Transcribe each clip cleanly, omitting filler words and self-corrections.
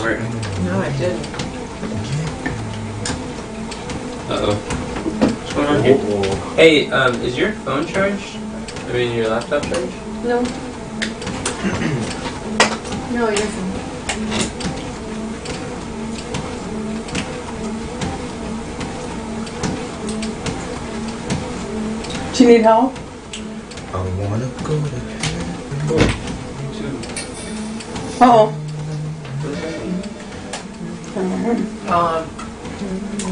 work. No, I didn't. Uh-oh. What's going on here? Hey, is your phone charged? I mean, your laptop charged? No. No, you're fine. Do you need help? I wanna go to Uh-oh.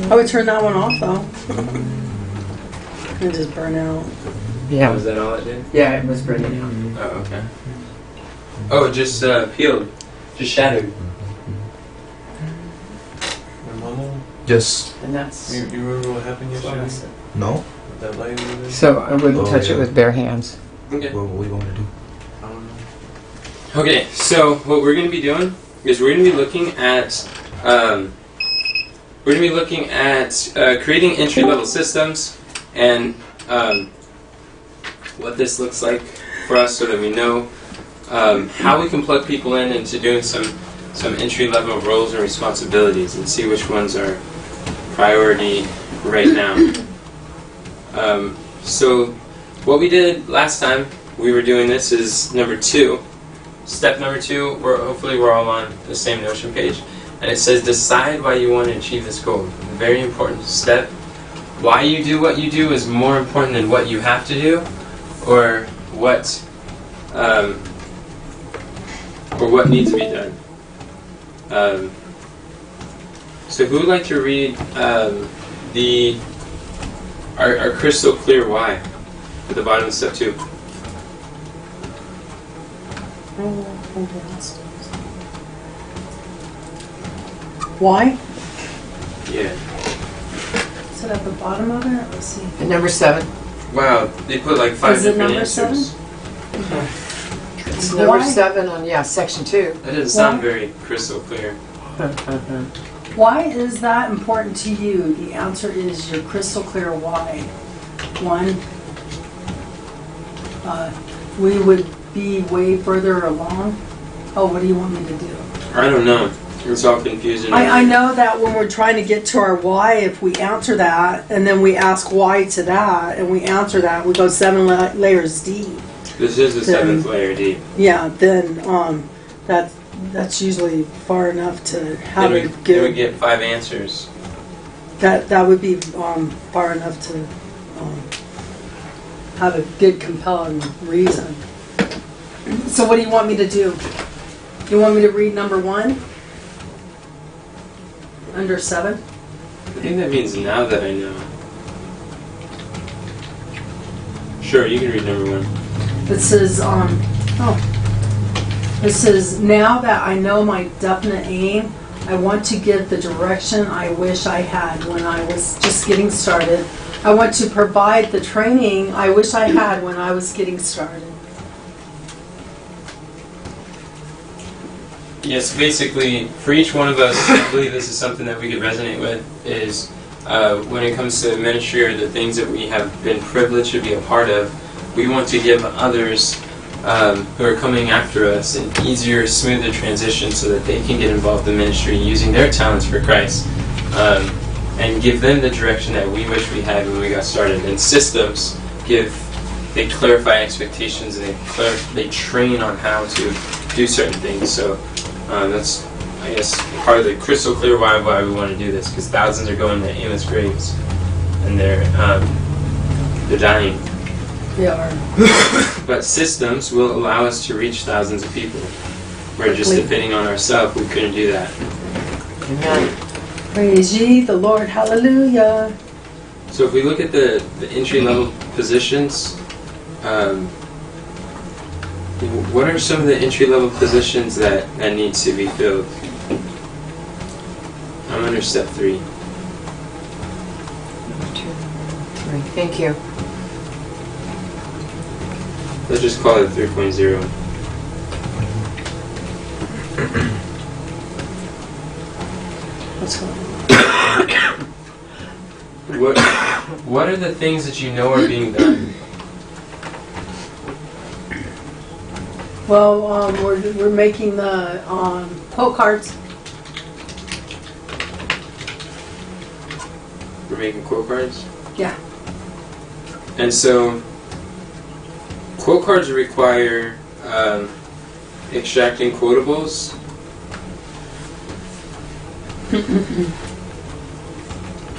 I would turn that one off though. And just burn out. Yeah. Was that all it did? Yeah, it was burning out. Oh, okay. Oh, it just peeled. Just shattered. Just And that's... You remember what happened yesterday? no. With that light over there? So I wouldn't touch it yeah. with bare hands. Okay. What we gonna do? I don't know. Okay, so what we're going to be doing is we're going to be looking at creating entry-level systems and what this looks like for us, so that we know how we can plug people in into doing some entry-level roles and responsibilities, and see which ones are priority right now. So what we did last time we were doing this is number 2. Step number 2, hopefully we're all on the same Notion page. And it says decide why you want to achieve this goal. Very important step. Why you do what you do is more important than what you have to do, or what needs to be done. So who would like to read our crystal clear why at the bottom of step 2? Why? Yeah. Is it at the bottom of it? Let's see. And number 7. Wow, they put like 5 Is it different number answers. 7? It's number Why? 7 on, section 2. That doesn't sound Why? very crystal clear. Why is that important to you? The answer is your crystal clear why. 1, we would be way further along. Oh, what do you want me to do? I don't know. It's all confusing. I know that when we're trying to get to our why, if we answer that, and then we ask why to that, and we answer that, we go 7 layers deep. This is the Then- 7th layer deep. Yeah, then that's usually far enough to have Then it we give. get 5 answers. That would be far enough to have a good compelling reason. So what do you want me to do? You want me to read number 1? Under 7? I think that means now that I know. Sure, you can read number 1. It says, it says, now that I know my definite aim, I want to give the direction I wish I had when I was just getting started. I want to provide the training I wish I had when I was getting started. Yes, basically, for each one of us, I believe this is something that we could resonate with, is when it comes to ministry or the things that we have been privileged to be a part of, we want to give others who are coming after us an easier, smoother transition so that they can get involved in ministry using their talents for Christ, and give them the direction that we wish we had when we got started. And systems they clarify expectations, and they train on how to do certain things. So that's, I guess, part of the crystal clear why we want to do this, because thousands are going to aimless graves, and they're dying. They are. But systems will allow us to reach thousands of people. We're just depending on ourselves. We couldn't do that. Amen. Praise ye the Lord. Hallelujah. So if we look at the entry-level positions, what are some of the entry-level positions that need to be filled? I'm under step 3. Number 2, 3. Thank you. Let's just call it 3.0. Let's go. What are the things that you know are being done? Well, we're making the poke cards. We're making quote cards. Yeah. And so, quote cards require extracting quotables.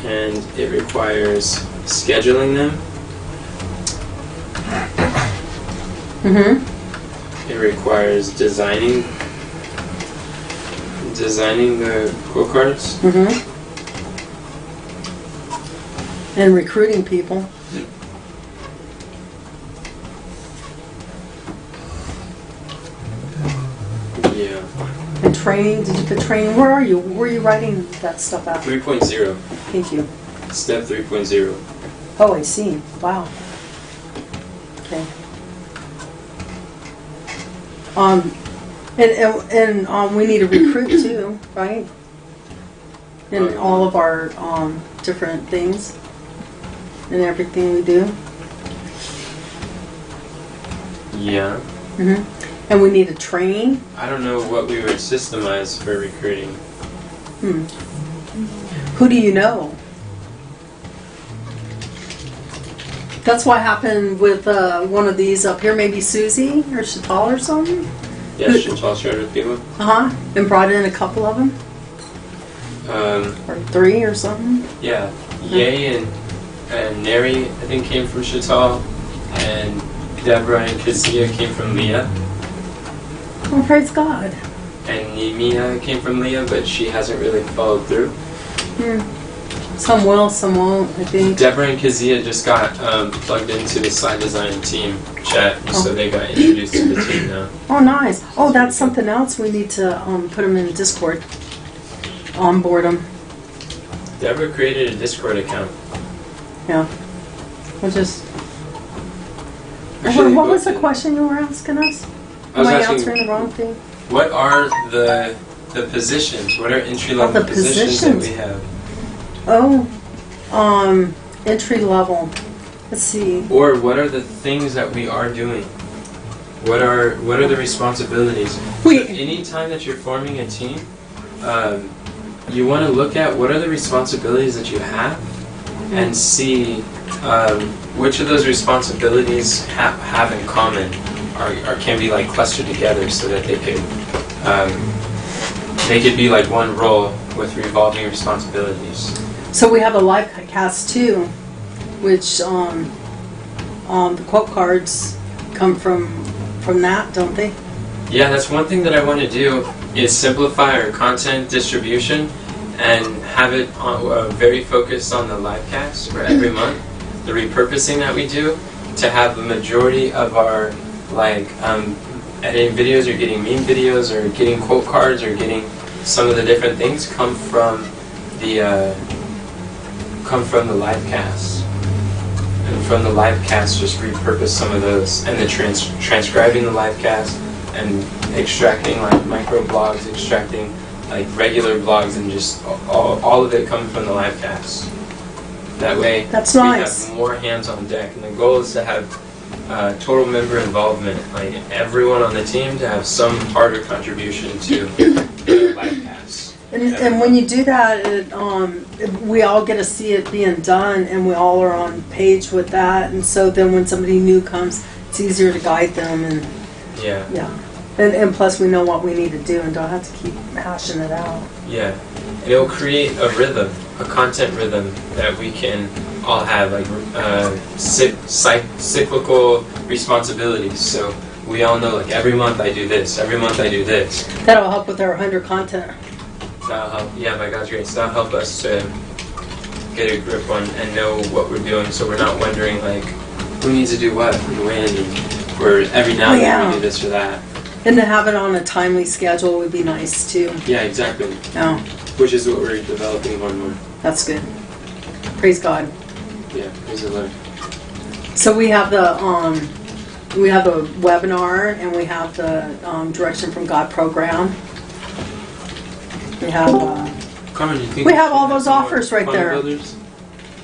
And it requires scheduling them. Mm-hmm. It requires designing the quote cards. Mm-hmm. And recruiting people. Yeah. And training. Did you put training? Where are you? Where are you writing that stuff out? 3.0. Thank you. Step 3.0. Oh, I see. Wow. Okay. And we need to recruit too, right? In all of our different things and everything we do. Yeah. Mm-hmm. And we need to train. I don't know what we would systemize for recruiting. Who do you know? That's what happened with one of these up here, maybe Susie or Chantal or something. Yeah, Chantal shared with people. And brought in a couple of them, or 3 or something. Yeah, Ye and Neri, I think, came from Chantal, and Deborah and Kezia came from Leah, Oh, praise God. and Nemia came from Leah, but she hasn't really followed through. Some will, some won't, I think. Deborah and Kezia just got plugged into the slide design team chat, so they got introduced to the team now. Oh, nice. Oh, that's something else. We need to put them in Discord. Onboard them. Deborah created a Discord account. Yeah. We'll just... Actually, what was both the in- question you were asking us? I was Am I asking, answering the wrong thing? what are the positions? What are entry-level the positions that we have? Oh, entry level. Let's see. Or what are the things that we are doing? What are the responsibilities? Any time that you're forming a team, you want to look at what are the responsibilities that you have, and see which of those responsibilities have in common, or can be like clustered together so that they could be like one role with revolving responsibilities. So we have a live cast too, which the quote cards come from that, don't they? Yeah, that's one thing that I want to do is simplify our content distribution and have it very focused on the live cast for every month. The repurposing that we do to have the majority of our editing videos or getting meme videos or getting quote cards or getting some of the different things come from the live cast. And from the live cast, just repurpose some of those, and then transcribing the live cast and extracting like micro blogs, extracting like regular blogs, and just all of it coming from the live cast. That way, That's we nice. have more hands on deck, and the goal is to have total member involvement, like everyone on the team to have some part or contribution to the live cast. And when you do that, we all get to see it being done, and we all are on page with that. And so then when somebody new comes, it's easier to guide them. And Yeah. And plus we know what we need to do and don't have to keep hashing it out. Yeah. And it'll create a rhythm, a content rhythm that we can all have, like cyclical responsibilities. So we all know, like, every month I do this, every month I do this. That'll help with our 100 content. That'll help, yeah, by God's grace, that'll help us to get a grip on and know what we're doing, so we're not wondering, like, who needs to do what and when, or every now and then we do this or that. And to have it on a timely schedule would be nice too. Yeah, exactly. Oh, Which is what we're developing more and more. that's good. Praise God. Yeah, praise the Lord. So we have the webinar, and we have the Direction from God program. We have Carmen, you think We we have should all those some more offers right funnel there. builders?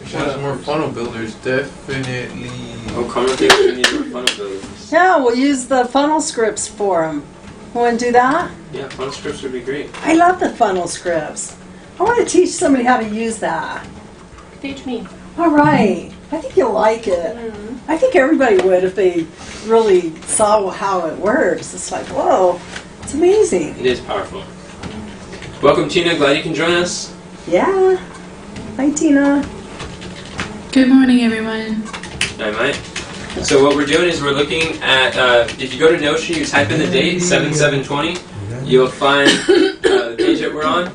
We should have some more funnel builders, definitely. Oh, Carmen thinks we need more funnel builders. Yeah, we'll use the funnel scripts for them. Want to do that? Yeah, funnel scripts would be great. I love the funnel scripts. I want to teach somebody how to use that. Teach me. All right. I think you'll like it. I think everybody would if they really saw how it works. It's like, whoa, it's amazing. It is powerful. Welcome, Tina. Glad you can join us. Yeah. Hi, Tina. Good morning, everyone. Hi, Mike. So what we're doing is we're looking at, if you go to Notion, you type in the date, 7720, you'll find the page that we're on.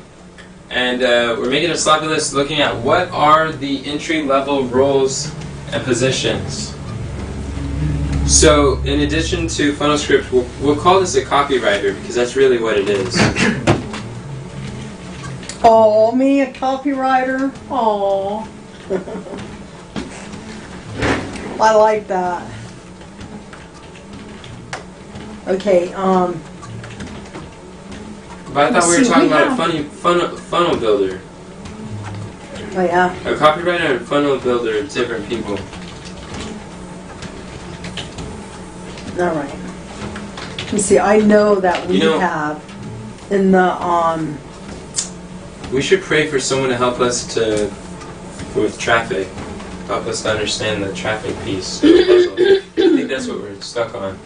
And we're making a sloppy list looking at what are the entry-level roles and positions. So in addition to funnel script, we'll call this a copywriter because that's really what it is. Oh, me, a copywriter. Oh. I like that. Okay, But I thought we were talking about a funnel builder. oh yeah. A copywriter and funnel builder are different people. All right. You see, I know that we You know- have in the We should pray for someone to help us with traffic. Help us to understand the traffic piece of the puzzle. I think that's what we're stuck on.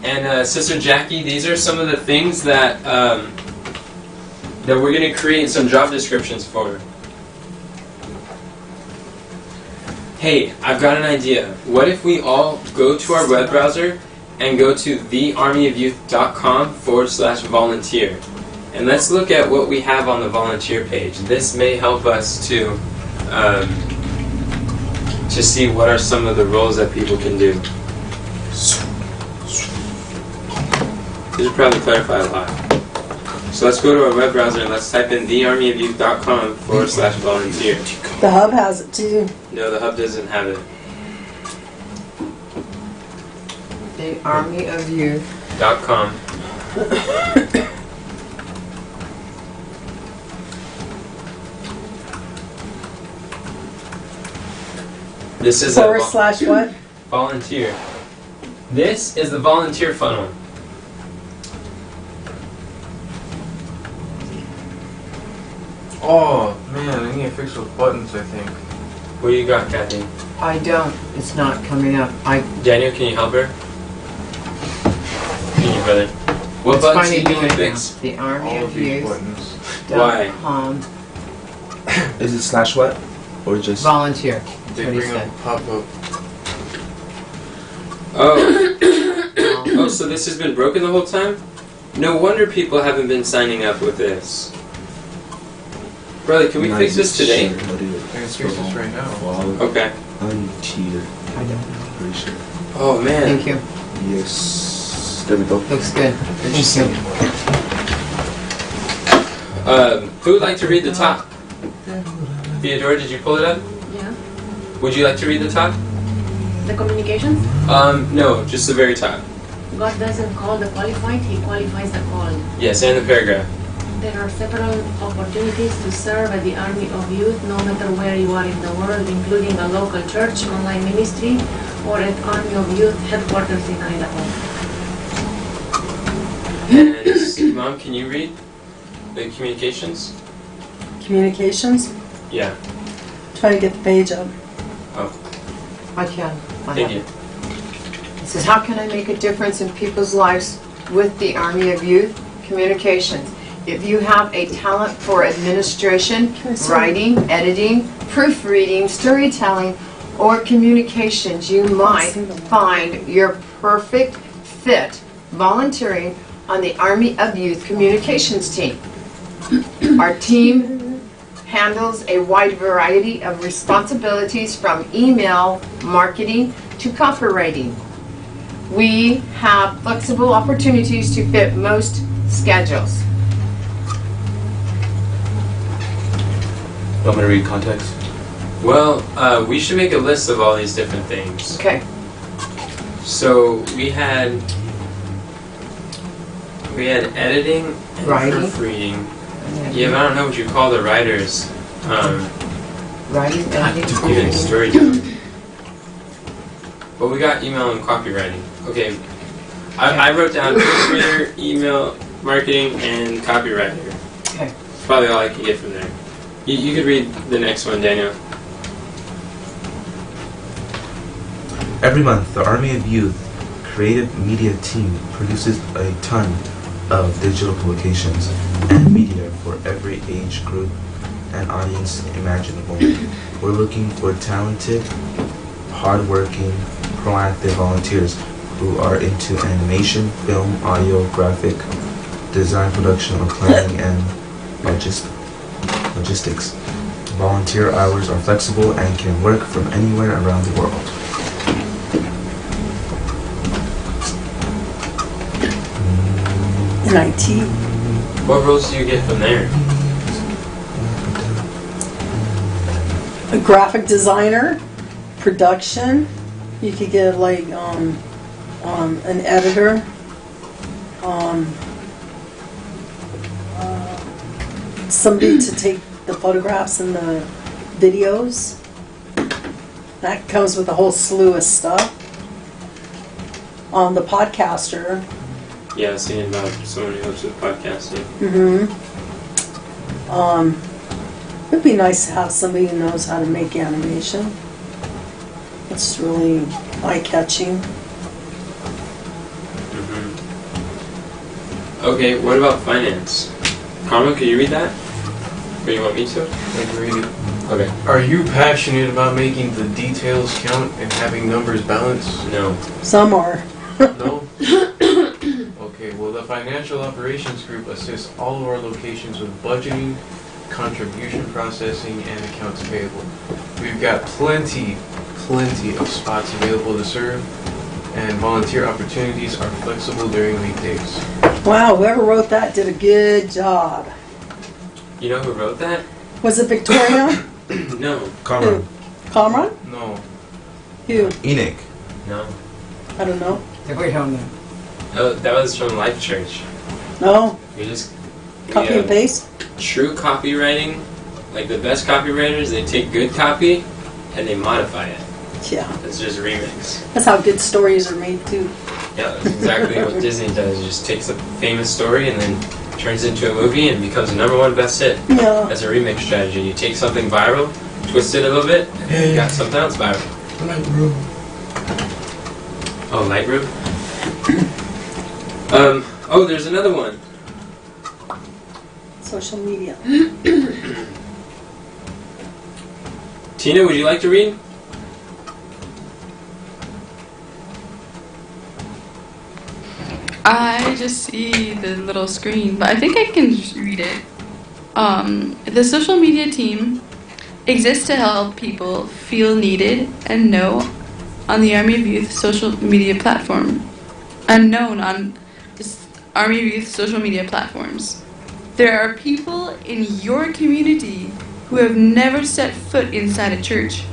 And Sister Jackie, these are some of the things that that we're going to create some job descriptions for. Hey, I've got an idea. What if we all go to our web browser and go to thearmyofyouth.com/volunteer. And let's look at what we have on the volunteer page. This may help us to see what are some of the roles that people can do. This would probably clarify a lot. So let's go to our web browser and let's type in thearmyofyouth.com/volunteer. the hub has it too. No, the hub doesn't have it. The Army of Youth. .com. This is / what? volunteer. This is the volunteer funnel. Oh man, I need to fix those buttons. I think. What do you got, Kathy? I don't. It's not coming up. Daniel, can you help her? Can you, brother? What It's buttons do finding you need to it now. fix? The Army All of of these Youth. buttons. Why? Is it / what? Or just Volunteer. They That's what he bring said. up pop-up. Oh. Oh, so this has been broken the whole time? No wonder people haven't been signing up with this. Brother, can we fix this today? I can fix this right now. Okay. Untier. I don't know. Pretty sure. Oh, man. Thank you. Yes. There we go. Looks good. Thank you. Who would like to read the top? Theodora, did you pull it up? Yeah. Would you like to read the top? The communications. No, just the very top. God doesn't call the qualified, He qualifies the called. Yes, and the paragraph. There are several opportunities to serve at the Army of Youth, no matter where you are in the world, including a local church, online ministry, or at Army of Youth headquarters in Idaho. And Mom, can you read the communications? Communications. Yeah. Try to get the page up. Oh, I can. I thank have. you. It says, how can I make a difference in people's lives with the Army of Youth? Communications. If you have a talent for administration, writing, editing, proofreading, storytelling, or communications, you might find your perfect fit volunteering on the Army of Youth communications team. Our team handles a wide variety of responsibilities from email marketing to copywriting. We have flexible opportunities to fit most schedules. Want me to read context? Well, we should make a list of all these different things. Okay. So we had editing and Writing. proofreading. Yeah, but I don't know what you call the writers. Writing, editing, Even storytelling. But we got email and copywriting. Okay. I wrote down illustrator, email marketing, and copywriter. Okay. Probably all I could get from there. You could read the next one, Daniel. Every month, the Army of Youth creative media team produces a ton of digital publications and media for every age group and audience imaginable. We're looking for talented, hardworking, proactive volunteers who are into animation, film, audio, graphic, design, production, or planning and logistics. Volunteer hours are flexible and can work from anywhere around the world. In IT. What roles do you get from there? A graphic designer, production. You could get like an editor. Somebody to take the photographs and the videos. That comes with a whole slew of stuff. The podcaster. Yeah, I was thinking about someone who helps with podcasting. It'd be nice to have somebody who knows how to make animation. It's really eye-catching. Okay, what about finance? Carmen, can you read that? Or you want me to? I can read it. Okay. Are you passionate about making the details count and having numbers balance? No. Some are. No? Okay, well, the Financial Operations Group assists all of our locations with budgeting, contribution processing, and accounts payable. We've got plenty of spots available to serve, and volunteer opportunities are flexible during weekdays. Wow, whoever wrote that did a good job. You know who wrote that? Was it Victoria? No. Kamran. Comrade? No. Who? Enoch. No. I don't know. We don't know. Oh, that was from Life Church. No? We just... Copy and paste? True copywriting, like the best copywriters, they take good copy and they modify it. Yeah. It's just a remix. That's how good stories are made too. Yeah, that's exactly what Disney does. It just takes a famous story and then turns it into a movie and becomes a #1 best hit. Yeah. That's a remix strategy. You take something viral, twist it a little bit, and then you got something else viral. Lightroom. Oh, Lightroom? Oh, there's another one. Social media. Tina, would you like to read? I just see the little screen, but I think I can just read it. The social media team exists to help people feel needed and know on the Army of Youth social media platform. Unknown on this Army of Youth social media platforms. There are people in your community who have never set foot inside a church.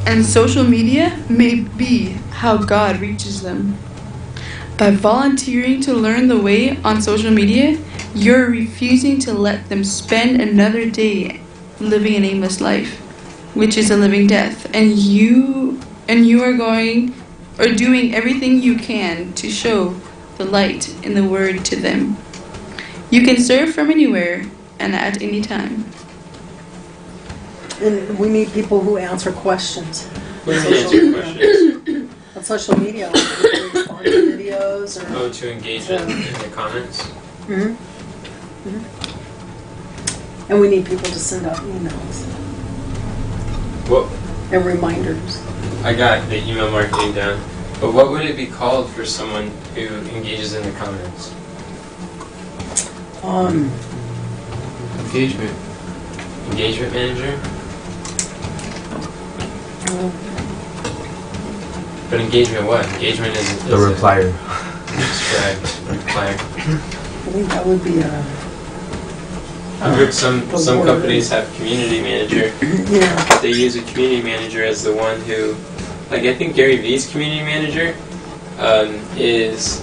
And social media may be how God reaches them. By volunteering to learn the way on social media, you're refusing to let them spend another day living an aimless life, which is a living death. And you are doing everything you can to show the light in the word to them. You can serve from anywhere and at any time. And we need people who answer questions. What do you mean answer questions? On social media, like respond to videos or... Oh, to engagement in the comments? Mhm. Mhm. And we need people to send out emails Well, and reminders. I got the email marketing down. But what would it be called for someone who engages in the comments? Engagement. Engagement manager? But engagement what? Engagement is The replier. Subscribed. Replier. I think that would be a... I've heard some companies have community manager. Yeah. They use a community manager as the one who, like I think Gary Vee's community manager is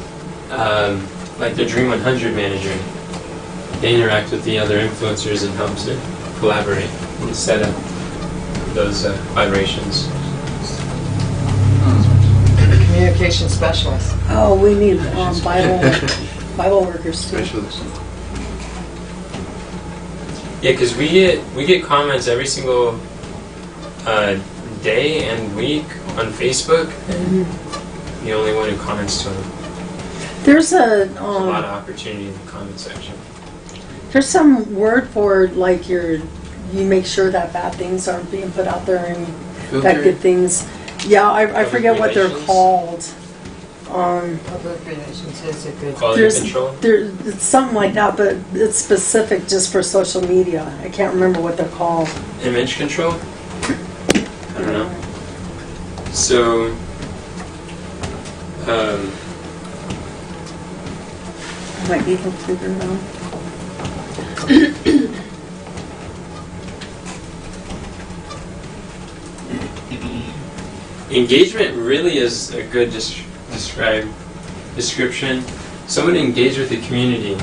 like the Dream 100 manager. They interact with the other influencers and helps to collaborate and set up those vibrations. communication specialist. Oh, we need Bible workers too. Specialist. Yeah, because we get comments every single day and week on Facebook. The only one who comments to them. There's There's a lot of opportunity in the comment section. there's some word for like you make sure that bad things aren't being put out there and that good things. Yeah, I Public forget what they're relations? called. Public relations is a good. Quality control. It's something like that, but it's specific just for social media. I can't remember what they're called. Image control. I don't know. So. Might be able to figure it out. Engagement really is a good description. Someone to engage with the community.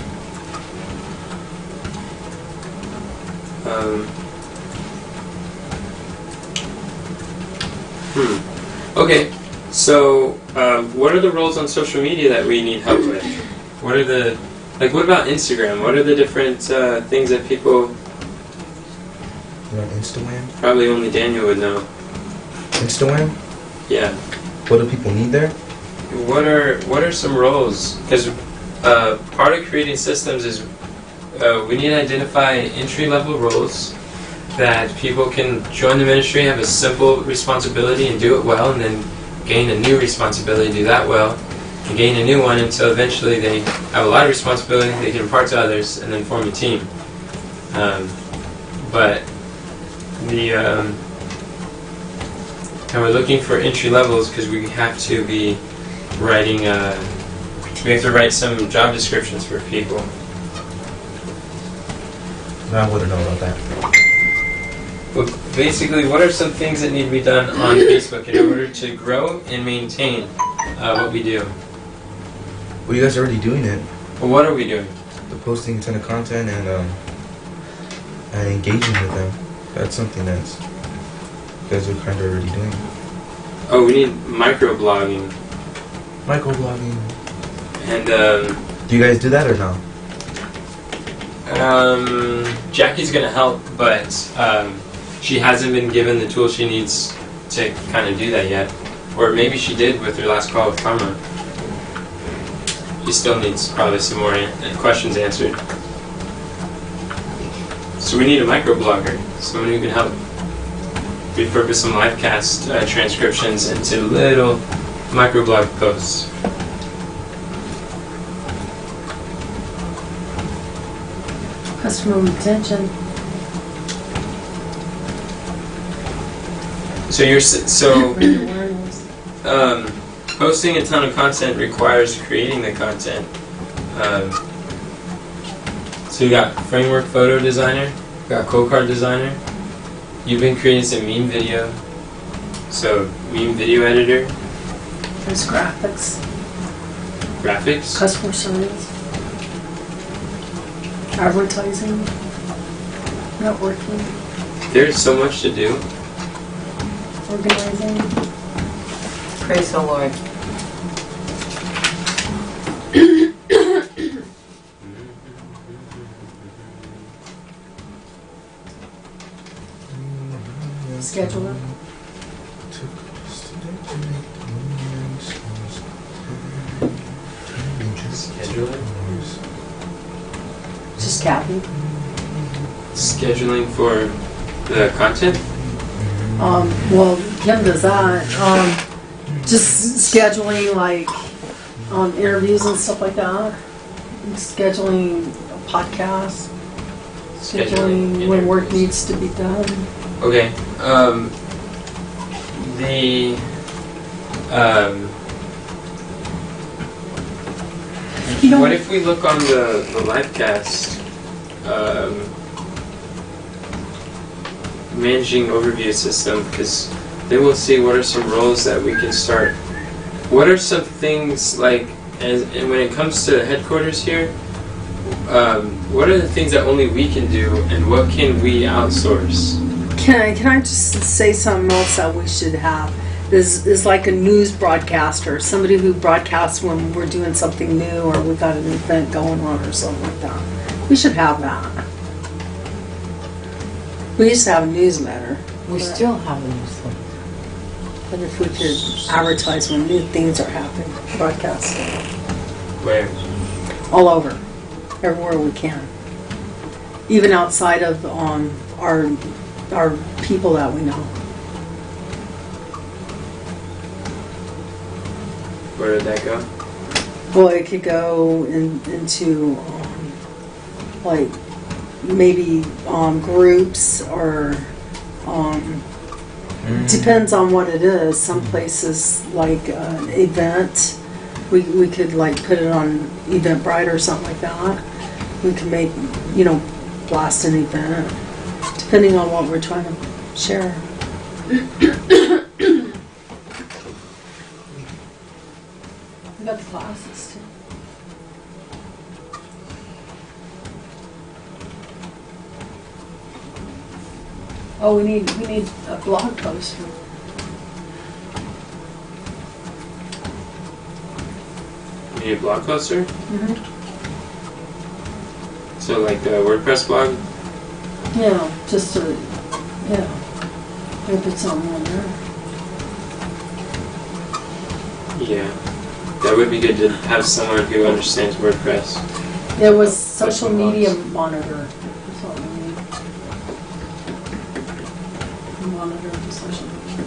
Okay, so what are the roles on social media that we need help with? What are the, what about Instagram? What are the different things that people, You're on Instagram? probably only Daniel would know. Instagram? Yeah. What do people need there? What are some roles? Because part of creating systems is we need to identify entry-level roles that people can join the ministry, have a simple responsibility and do it well, and then gain a new responsibility, do that well, and gain a new one until eventually they have a lot of responsibility they can impart to others and then form a team. But and we're looking for entry levels because we have to be writing. We have to write some job descriptions for people. I wouldn't know about that. Well, basically, what are some things that need to be done on Facebook in order to grow and maintain what we do? Well, you guys are already doing it. Well, what are we doing? The posting a ton of content and engaging with them. That's something that's you guys are kind of already doing. Oh, we need microblogging. Microblogging. And Do you guys do that or no? Jackie's gonna help, but she hasn't been given the tools she needs to kind of do that yet. Or maybe she did with her last call with Karma. She still needs probably some more questions answered. So we need a microblogger, someone who can help repurpose some livecast transcriptions into little microblog posts. Customer retention. So Brand awareness. posting a ton of content requires creating the content. So you got framework photo designer, you got co-card designer. You've been creating some meme video, so meme video editor, There's graphics. graphics. Customer service. Advertising. Networking. There's so much to do. Organizing. Praise the Lord. Scheduler. Scheduling. Just Kathy. Scheduling for the content. Well, Kim does that. Just scheduling like interviews and stuff like that. Scheduling a podcast. Scheduling when work needs to be done. Okay. What if we look on the livecast, managing overview system, because then we'll see what are some roles that we can start. What are some things like, and when it comes to headquarters here, what are the things that only we can do, and what can we outsource? Can I just say something else that we should have? is like a news broadcaster, somebody who broadcasts when we're doing something new or we got an event going on or something like that. We should have that. We used to have a newsletter. We still have a newsletter. But if we could advertise when new things are happening, broadcast Where? all over, everywhere we can, even outside of our people that we know. Where did that go? Well, it could go into like maybe groups or depends on what it is. Some places like an event, we could like put it on Eventbrite or something like that. We could make, blast an event depending on what we're trying to share. We got the classes too. Oh, we need a blog post. You need a blog poster? Mm-hmm. So like the WordPress blog? Yeah, just to, maybe put something on there. Yeah. That would be good to have someone who understands WordPress. There was social media monitor. That's what we need. Monitor the social media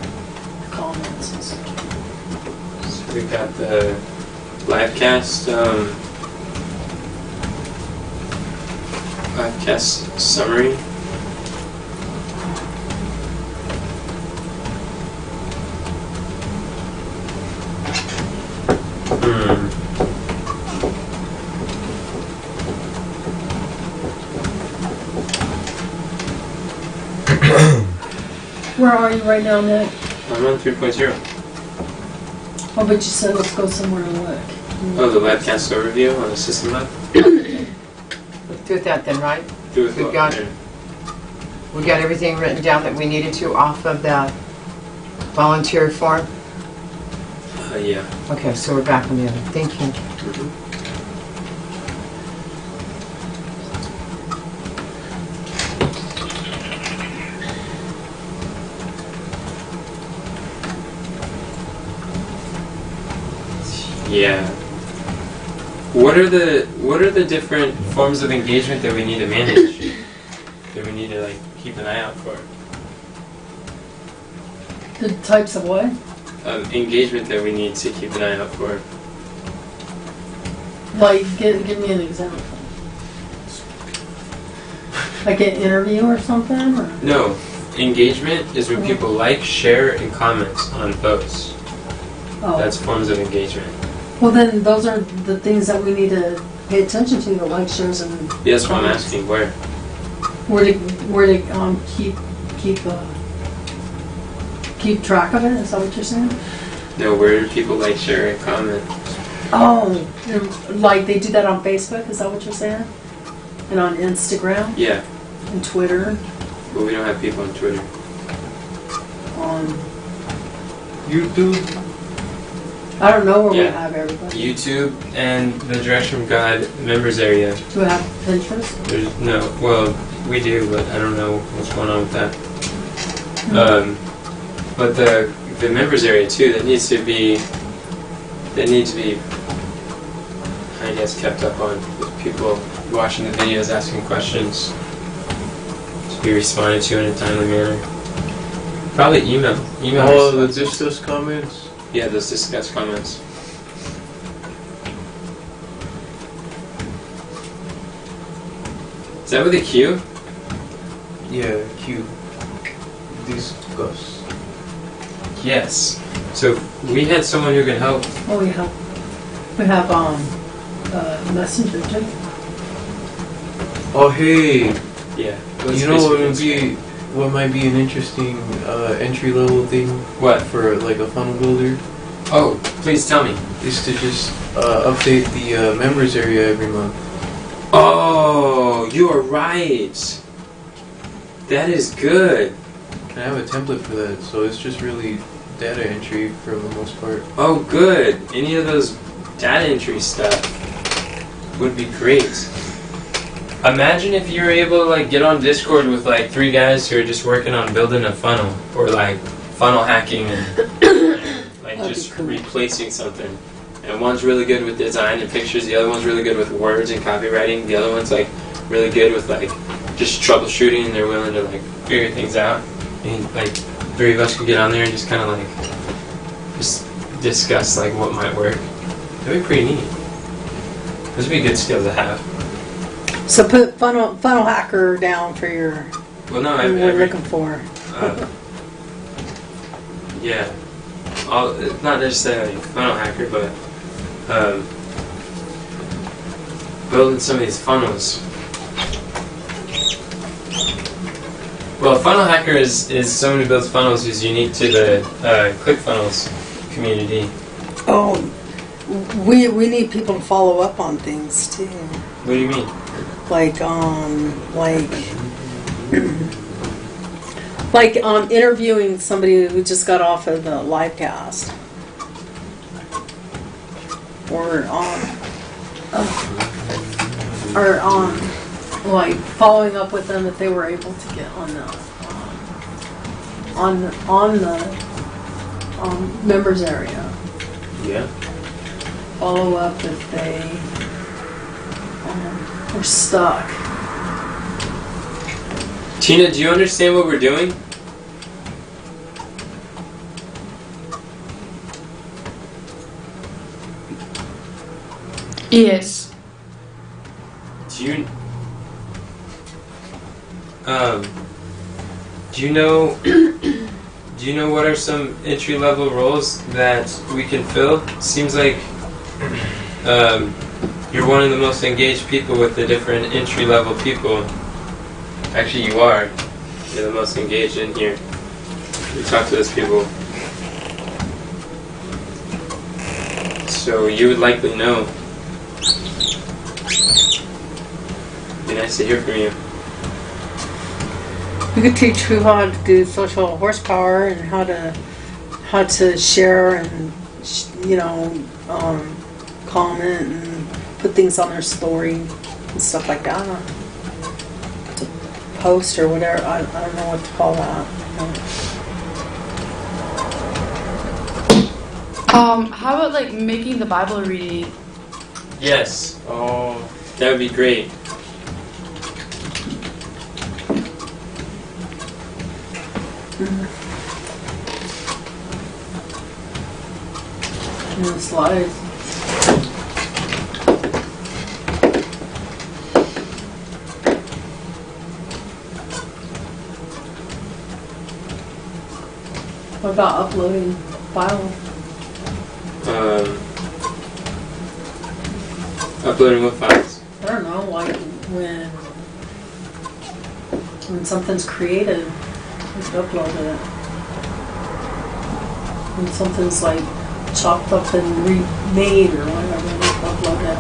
comments and stuff. So we've got the livecast, livecast summary. Where are you right now, Nick? I'm on 3.0. Oh, but you said let's go somewhere and look. Oh, the livecast overview on the System Lab? Let's do it that then, right? Do it. We've got everything written down that we needed to off of that volunteer form. Yeah. Okay, so we're back on the other. Thank you. Yeah. What are the different forms of engagement that we need to manage? That we need to like keep an eye out for? The types of what? Engagement that we need to keep an eye out for. Like, give me an example. Like an interview or something? Or? No. Engagement is when people like, share, and comment on posts. Oh. That's forms of engagement. Well, then those are the things that we need to pay attention to, the like, shares, and Yeah, that's what I'm asking. Where? where to keep track of it. Is that what you're saying? No, where do people like, share, and comment? Oh, like they do that on Facebook. Is that what you're saying? And on Instagram Yeah, and Twitter. but we don't have people on Twitter. On YouTube. I don't know where we Yeah. have everybody. YouTube and the Direction from God members area. Do we have Pinterest? There's no, well, we do, but I don't know what's going on with that. But the members area too, that needs to be, I guess, kept up on, with people watching the videos, asking questions, to be responded to in a timely manner. Probably email. Oh, the discuss comments. Yeah, those discuss comments. Is that with a Q? Yeah, Q. Discuss. Yes. So we had someone who could help. Oh, we have Messenger too. Oh, hey. Yeah. You know what might be an interesting entry level thing? What? For like a funnel builder? Oh, please tell me. Is to just update the members area every month. Oh, you are right. That is good. I have a template for that, so it's just really data entry for the most part. Oh, good. Any of those data entry stuff would be great. Imagine if you were able to like get on Discord with like 3 guys who are just working on building a funnel or like funnel hacking and like That'd just be cool. replacing something. And one's really good with design and pictures, the other one's really good with words and copywriting, the other one's like really good with like just troubleshooting and they're willing to like figure things out. And like 3 of us could get on there and just kind of like just discuss like what might work. That'd be pretty neat. Those would be good skills to have. So put funnel hacker down for your Well, no, what we're looking for. Yeah. Not necessarily funnel hacker, but building some of these funnels. Well, a funnel hacker is someone who builds funnels who's unique to the ClickFunnels community. Oh, we need people to follow up on things too. What do you mean? Like interviewing somebody who just got off of the live cast, or like following up with them if they were able to get on the members area. Yeah. Follow up if they were stuck. Tina, do you understand what we're doing? Yes. Do you know do you know what are some entry level roles that we can fill? Seems like you're one of the most engaged people with the different entry level people. Actually, you are. You're the most engaged in here. We talk to those people. So you would likely know. Be nice to hear from you. We could teach who how to do social horsepower and how to share and comment and put things on their story and stuff like that. To post or whatever. I don't know what to call that. How about like making the Bible reading? Yes. Oh, that would be great. And the slides. What about uploading files? Uploading what files? I don't know, like when something's created, you can upload it. When something's like chopped up and remade or whatever, you can upload it.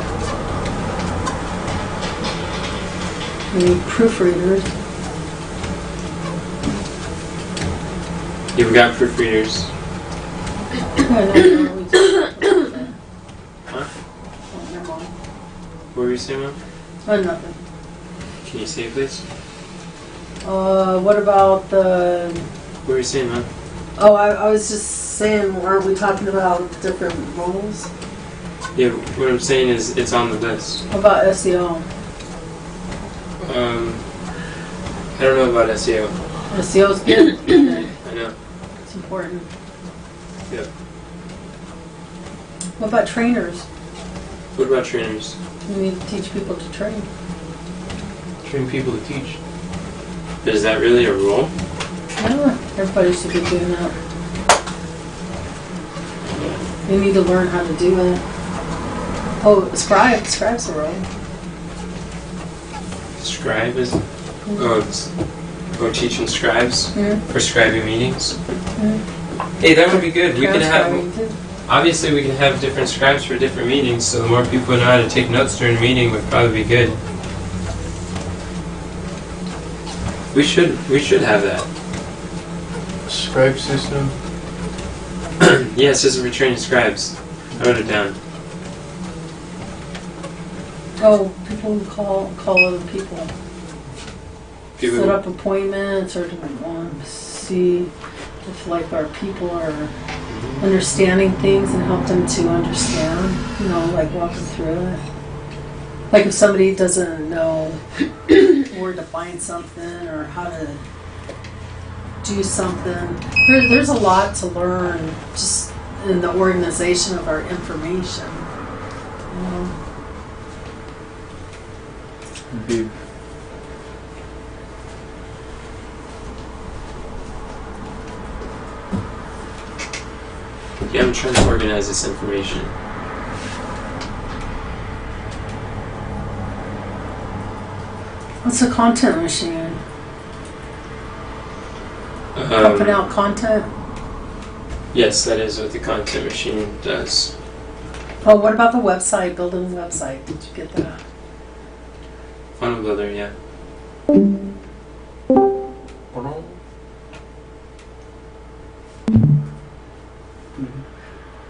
We need proofreaders. You've got proofreaders. I don't know, we just- Huh? Oh, never mind. What were you saying, Mom? Oh, nothing. Can you say it, please? What about the... What were you saying, Mom? Oh, I was just saying, aren't we talking about different roles? Yeah, what I'm saying is it's on the list. How about SEO? I don't know about SEO. SEO's good. I know. It's important. Yep. What about trainers? What about trainers? We need to teach people to train. Train people to teach. But is that really a role? Yeah, everybody should be doing that. You need to learn how to do it. Oh, scribe's a role. Scribe is... teaching scribes for scribing meetings. Hey, that would be good. We could have... Obviously, we can have different scribes for different meetings, so the more people know how to take notes during a meeting would probably be good. We should have that. Scribe system. Yeah, it says we're training scribes. I wrote it down. Oh, people who call other people. People- Set up appointments or to see if like our people are understanding things and help them to understand, you know, like walk them through it. Like if somebody doesn't know where to find something or how to do something, there's a lot to learn just in the organization of our information. You know? Big. Yeah, I'm trying to organize this information. What's a content machine? Pumping out content? Yes, that is what the content machine does. Oh, what about the website? Building the website. Did you get that? Funnel builder, yeah.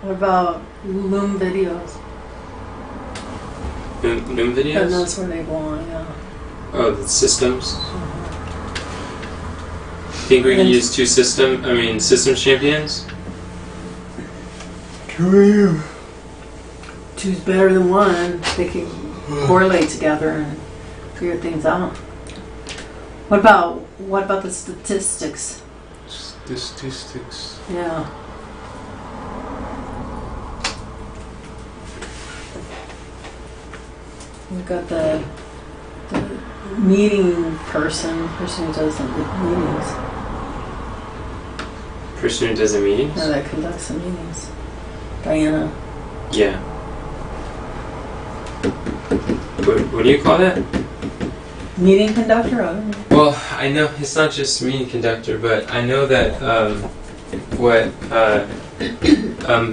What about Loom videos? Loom And videos? that's where they belong, yeah. Oh, the systems. Think we can And- use two systems champions? Two's better than one. They can correlate together and figure things out. What about the statistics? Statistics. Yeah. We've got the meeting person who does the meetings. Person who does the meetings? Yeah, that conducts the meetings. Diana. Yeah. What do you call that? Meeting conductor? I don't know. Well, I know it's not just meeting conductor, but I know that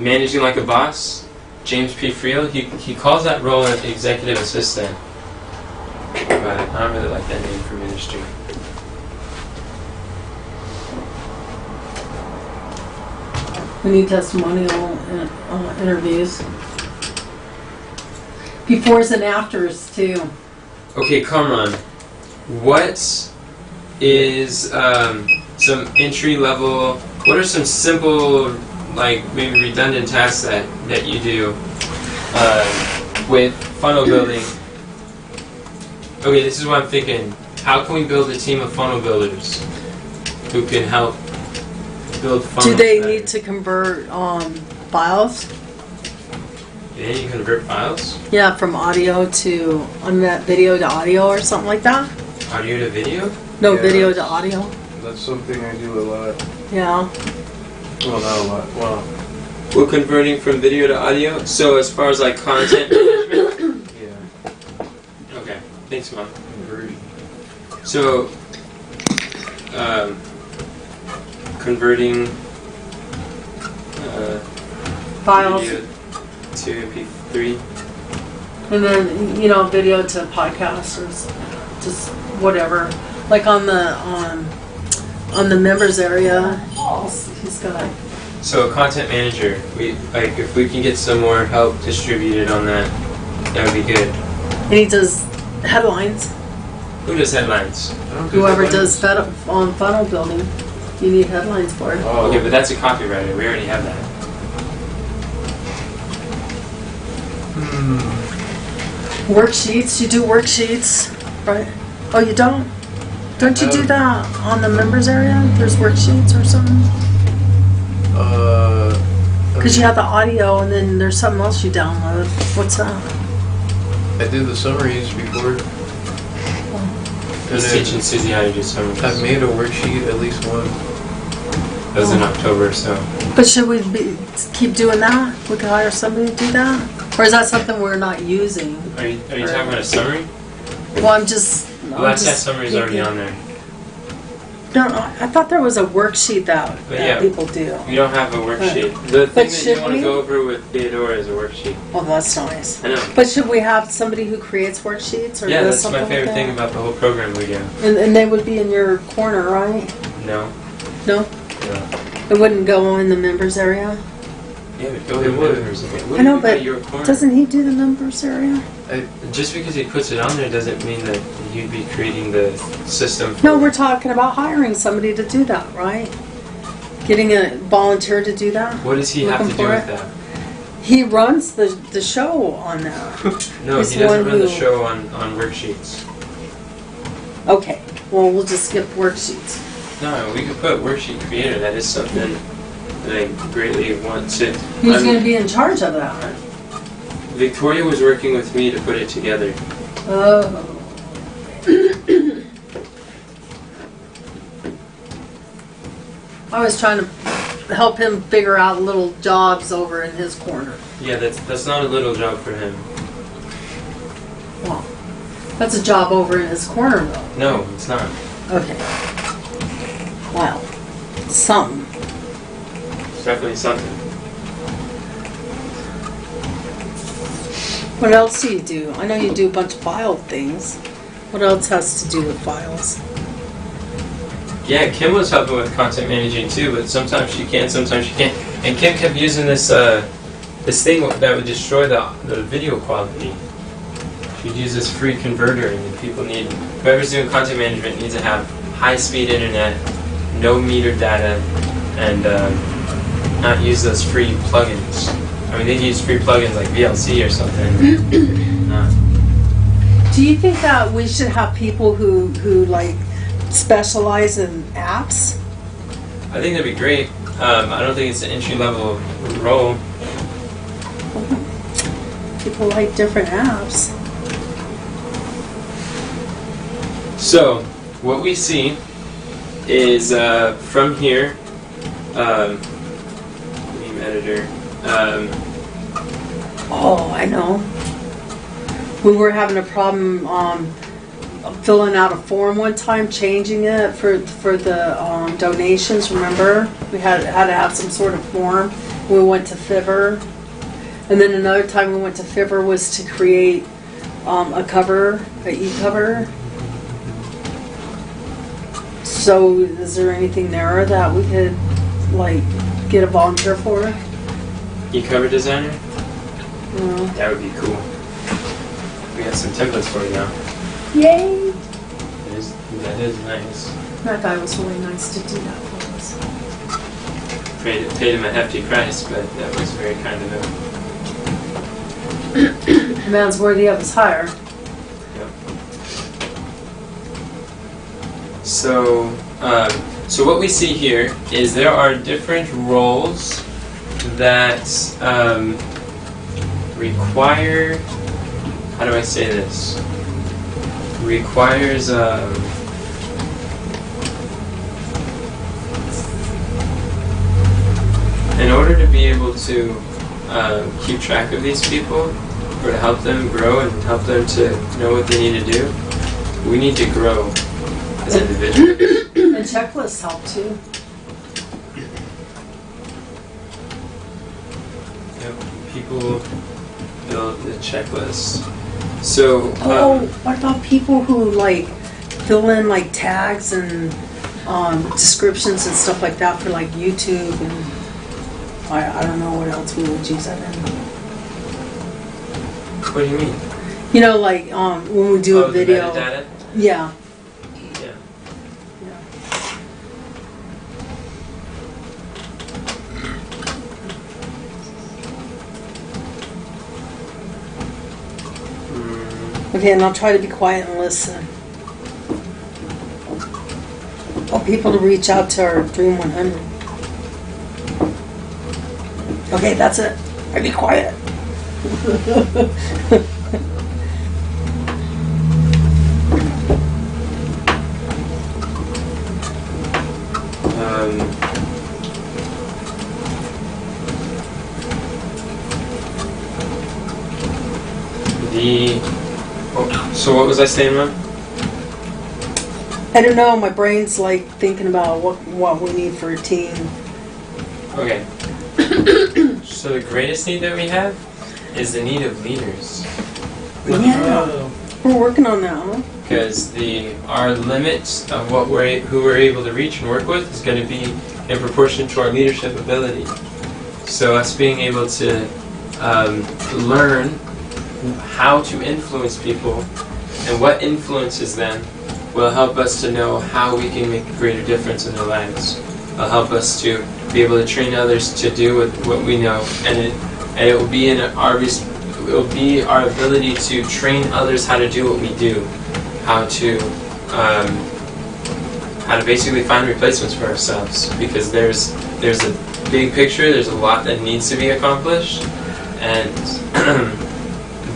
managing like a boss, James P. Friel, he calls that role an executive assistant. But I don't really like that name for ministry. We need testimonial interviews. Befores and afters, too. Okay, Kamran, what is some entry level? What are some simple, like maybe redundant tasks that you do with funnel building? Okay, this is what I'm thinking. How can we build a team of funnel builders who can help build funnels? Do they better? need to convert files? Yeah, you convert files? Yeah, from audio to video to audio or something like that? Audio to video? No, Yeah, video to that's- audio. That's something I do a lot. Yeah. Well, not a lot. Well, We're converting from video to audio? So as far as like content management? yeah. Okay, thanks Mom. Conversion. So, converting Files. video to MP3. And then, video to podcast or just whatever. Like on the members area, he's got. So, a content manager. If we can get some more help distributed on that, that would be good. And he does headlines. Who does headlines? I don't do Whoever headlines. does on funnel building, you need headlines for it. Oh, Okay, but that's a copywriter. We already have that. Worksheets, you do worksheets, right? Oh, you don't? Don't you do that on the members area? There's worksheets or something? Because you have the audio and then there's something else you download. What's that? I did the summaries before. And He's then teaching Susie how to do summaries. I've made a worksheet, at least one. That was in October, so. But should we keep doing that? We could hire somebody to do that? Or is that something we're not using? Are you talking about a summary? Well, I'm just. Well, that summary's already on there. No, I thought there was a worksheet that yeah. people do. We don't have a worksheet. The thing that should you want to we? go over with Theodora is a worksheet. Oh, that's nice. I know. But should we have somebody who creates worksheets or Yeah, does that's something my favorite like thing that? about the whole program we do. And they would be in your corner, right? No. No? No. It wouldn't go in the members area? Yeah, but go It ahead, would. members. What do I know, you mean by but your corner? doesn't he do the members area? Just because he puts it on there doesn't mean that you'd be creating the system. For No, we're talking about hiring somebody to do that, right? Getting a volunteer to do that? What does he have to Looking do for with it? that? He runs the show on that. No, He's he doesn't one run the who- show on worksheets. Okay, well, we'll just skip worksheets. No, we could put worksheet creator. That is something that I greatly want to. Who's I'm- going to be in charge of that? Victoria was working with me to put it together. Oh. I was trying to help him figure out little jobs over in his corner. Yeah, that's not a little job for him. Well, that's a job over in his corner, though. No, it's not. Okay. Wow. Something. It's definitely something. What else do you do? I know you do a bunch of file things. What else has to do with files? Yeah, Kim was helping with content managing too, but sometimes she can, sometimes she can't. And Kim kept using this this thing that would destroy the video quality. She'd use this free converter, and people need, whoever's doing content management needs to have high-speed internet, no metered data, and not use those free plugins. I mean, they use free plugins like VLC or something. Do you think that we should have people who like specialize in apps? I think that'd be great. I don't think it's an entry-level role. People like different apps. So, what we see is from here, name editor. Oh, I know. We were having a problem filling out a form one time, changing it for the donations. Remember, we had to have some sort of form. We went to Fiverr, and then another time we went to Fiverr was to create a cover, an e-cover. So, is there anything there that we could like get a volunteer for? E-cover designer? No. That would be cool. We have some templates for you now. Yay! That is nice. That guy was really nice to do that for us. Paid him a hefty price, but that was very kind of him. The man's worthy of his hire. So, so what we see here is there are different roles that require, how do I say this? Requires in order to be able to keep track of these people, or to help them grow and help them to know what they need to do, we need to grow as individuals. And checklists help too. Yep, people build the checklist. So, What about people who like fill in like tags and descriptions and stuff like that for like YouTube and I don't know what else we would use that in. what do you mean? You know, like when we do a The video. metadata? Yeah. Yeah. Okay, and I'll try to be quiet and listen. Want people to reach out to our Dream 100. Okay, that's it. I be quiet. So what was I saying, Mom? I don't know. My brain's like thinking about what we need for a team. Okay. So the greatest need that we have is the need of leaders. Yeah. We're working on that, huh? because our limits of who we're able to reach and work with is going to be in proportion to our leadership ability. So us being able to learn how to influence people and what influences them will help us to know how we can make a greater difference in their lives. It'll help us to be able to train others to do what we know, and it will be our ability to train others how to do what we do, how to basically find replacements for ourselves, because there's a big picture, there's a lot that needs to be accomplished, and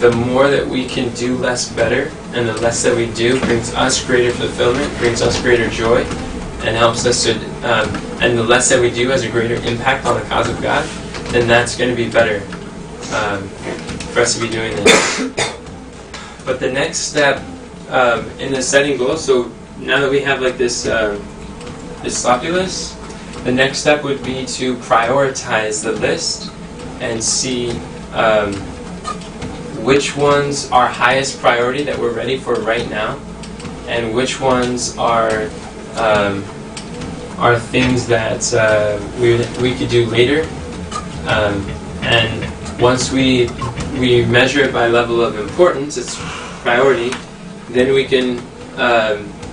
the more that we can do less better, and the less that we do brings us greater fulfillment, brings us greater joy, and helps us to, and the less that we do has a greater impact on the cause of God, then that's going to be better for us to be doing this. But the next step in the setting goals, so now that we have like this sloppy list, the next step would be to prioritize the list and see which ones are highest priority that we're ready for right now, and which ones are things that we could do later. And once we measure it by level of importance, its priority, then we can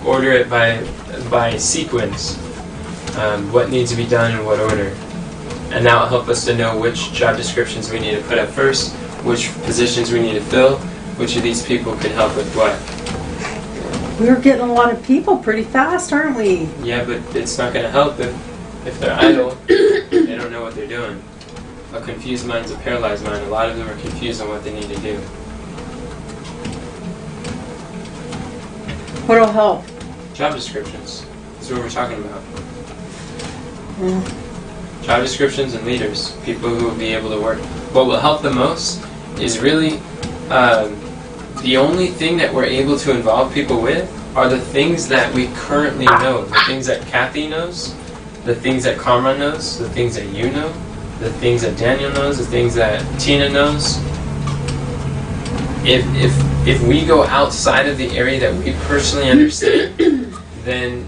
order it by sequence, what needs to be done in what order. And that will help us to know which job descriptions we need to put up first, which positions we need to fill, which of these people could help with what. We're getting a lot of people pretty fast, aren't we? Yeah, but it's not going to help if they're idle. They don't know what they're doing. A confused mind's a paralyzed mind. A lot of them are confused on what they need to do. What'll help? Job descriptions. That's what we're talking about. Mm. Job descriptions and leaders. People who will be able to work. What will help the most is really the only thing that we're able to involve people with are the things that we currently know. The things that Kathy knows, the things that Kamran knows, the things that you know, the things that Daniel knows, the things that Tina knows. If we go outside of the area that we personally understand, then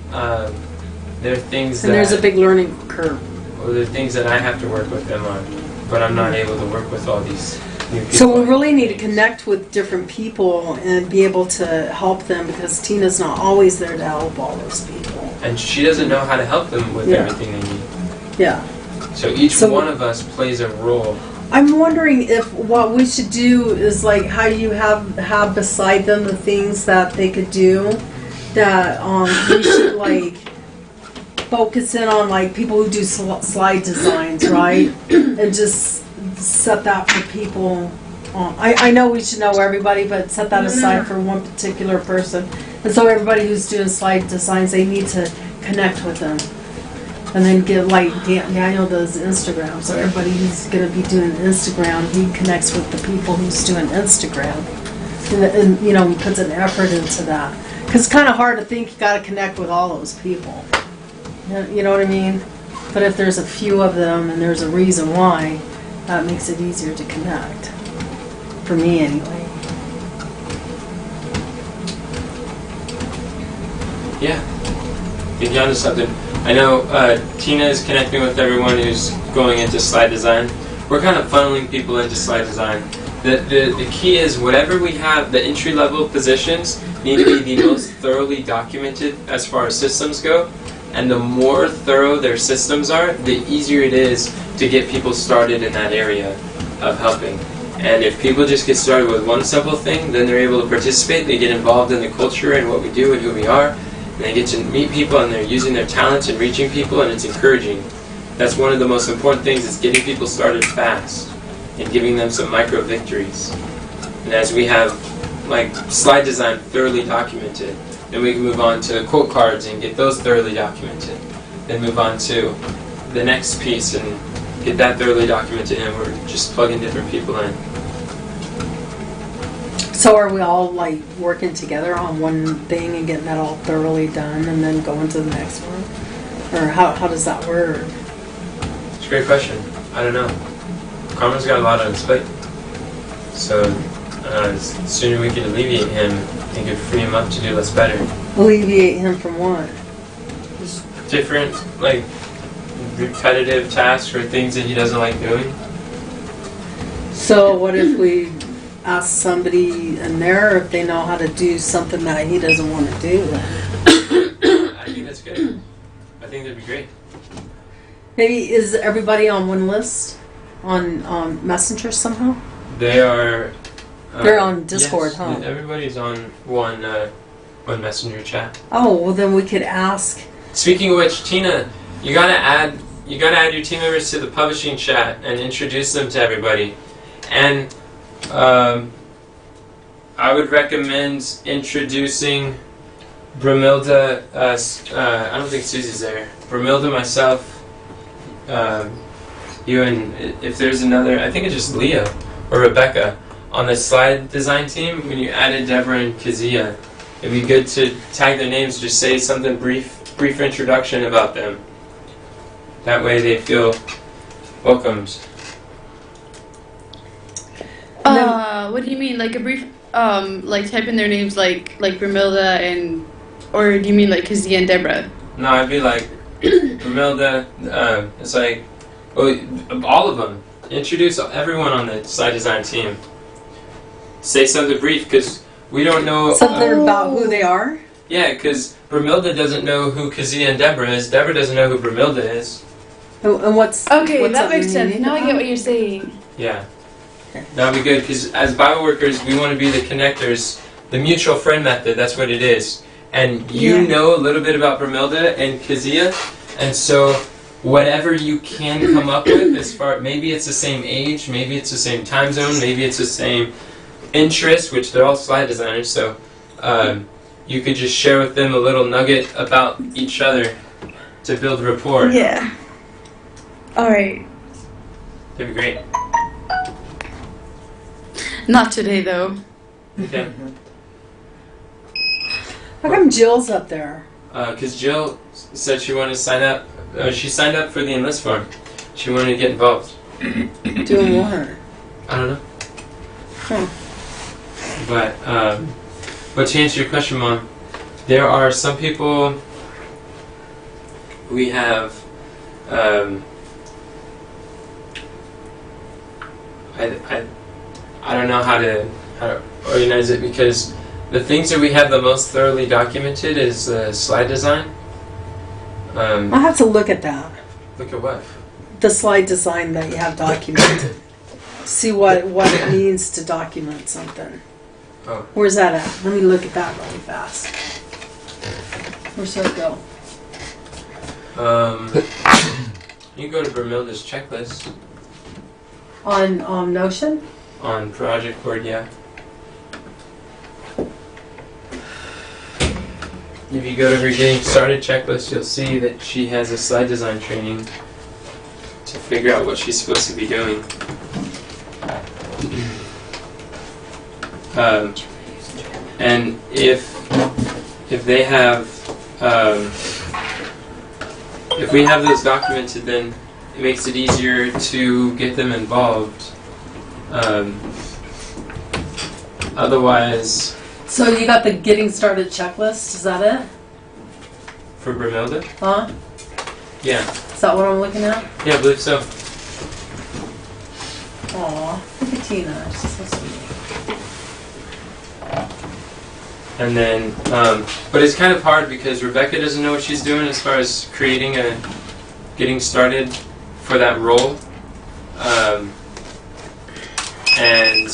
there are things and there's a big learning curve. Or there are things that I have to work with them on, but I'm not able to work with all these new people. So we really need to connect with different people and be able to help them, because Tina's not always there to help all those people. And she doesn't know how to help them with everything they need. Yeah. So each one of us plays a role. I'm wondering if what we should do is like how you have beside them the things that they could do, that we should like focus in on like people who do slide designs, right? And just set that for people. I know we should know everybody, but set that aside for one particular person. And so everybody who's doing slide designs, they need to connect with them. And then get like Daniel does Instagram, so everybody who's going to be doing Instagram, he connects with the people who's doing Instagram, and you know, he puts an effort into that. Because it's kind of hard to think you got to connect with all those people. You know what I mean? But if there's a few of them and there's a reason why, that makes it easier to connect. For me, anyway. Yeah. Get down to something. I know Tina is connecting with everyone who's going into slide design. We're kind of funneling people into slide design. The key is whatever we have, the entry-level positions need to be the most thoroughly documented as far as systems go. And the more thorough their systems are, the easier it is to get people started in that area of helping. And if people just get started with one simple thing, then they're able to participate, they get involved in the culture and what we do and who we are. They get to meet people and they're using their talents and reaching people, and it's encouraging. That's one of the most important things, is getting people started fast and giving them some micro victories. And as we have like slide design thoroughly documented, then we can move on to quote cards and get those thoroughly documented. Then move on to the next piece and get that thoroughly documented, and we're just plugging different people in. So are we all like working together on one thing and getting that all thoroughly done and then going to the next one? Or how does that work? It's a great question. I don't know. Carmen's got a lot on his plate. So the sooner we can alleviate him, it could free him up to do less better. Alleviate him from what? Different, like, repetitive tasks or things that he doesn't like doing. So what if we ask somebody in there if they know how to do something that he doesn't want to do? I think that's good. I think that'd be great. Maybe is everybody on one list on Messenger somehow? They are. They're on Discord, yes, huh? Everybody's on one messenger chat. Oh, well then we could ask. Speaking of which, Tina, you gotta add your team members to the publishing chat and introduce them to everybody. And I would recommend introducing Bramilda. I don't think Susie's there. Bramilda, myself, you, and if there's another, I think it's just Leah or Rebecca on the slide design team. When you added Deborah and Kazia, it'd be good to tag their names. Just say something brief introduction about them. That way they feel welcomed. What do you mean? Like a brief, like type in their names like Bramilda and, or do you mean like Kazia and Deborah? No, I'd be like, Bramilda, it's like, all of them. Introduce everyone on the slide design team. Say something brief, because we don't know... Something about who they are? Yeah, because Bramilda doesn't know who Kazia and Deborah is. Deborah doesn't know who Bramilda is. And what's... Okay, what's that makes sense. meaning? Now I get what you're saying. Yeah. That would be good, because as Bible workers, we want to be the connectors. The mutual friend method, that's what it is. And you know a little bit about Bramilda and Kazia, and so whatever you can come up with, as far, maybe it's the same age, maybe it's the same time zone, maybe it's the same interest, which they're all slide designers, so you could just share with them a little nugget about each other to build rapport. Yeah. Alright. That'd be great. Not today though. Okay. How come Jill's up there? Because Jill said she wanted to sign up. She signed up for the Enlist Farm. She wanted to get involved. Doing what? I don't know. Huh. But to answer your question, Mom, there are some people. We have. I don't know how to organize it, because the things that we have the most thoroughly documented is slide design. I'll have to look at that. Look at what? The slide design that you have documented. See what it means to document something. Oh. Where's that at? Let me look at that really fast. Where's that go? You can go to Bramilda's checklist On Notion? on Project Board, yeah. If you go to her getting started checklist, you'll see that she has a slide design training to figure out what she's supposed to be doing. And if they have, if we have those documented, then it makes it easier to get them involved. Otherwise, So you got the getting started checklist, is that it? for Bramilda, Huh? yeah, Is that what I'm looking at? yeah, I believe so. Aw, look at Tina, she's so sweet. And then, but it's kind of hard because Rebecca doesn't know what she's doing as far as getting started for that role. And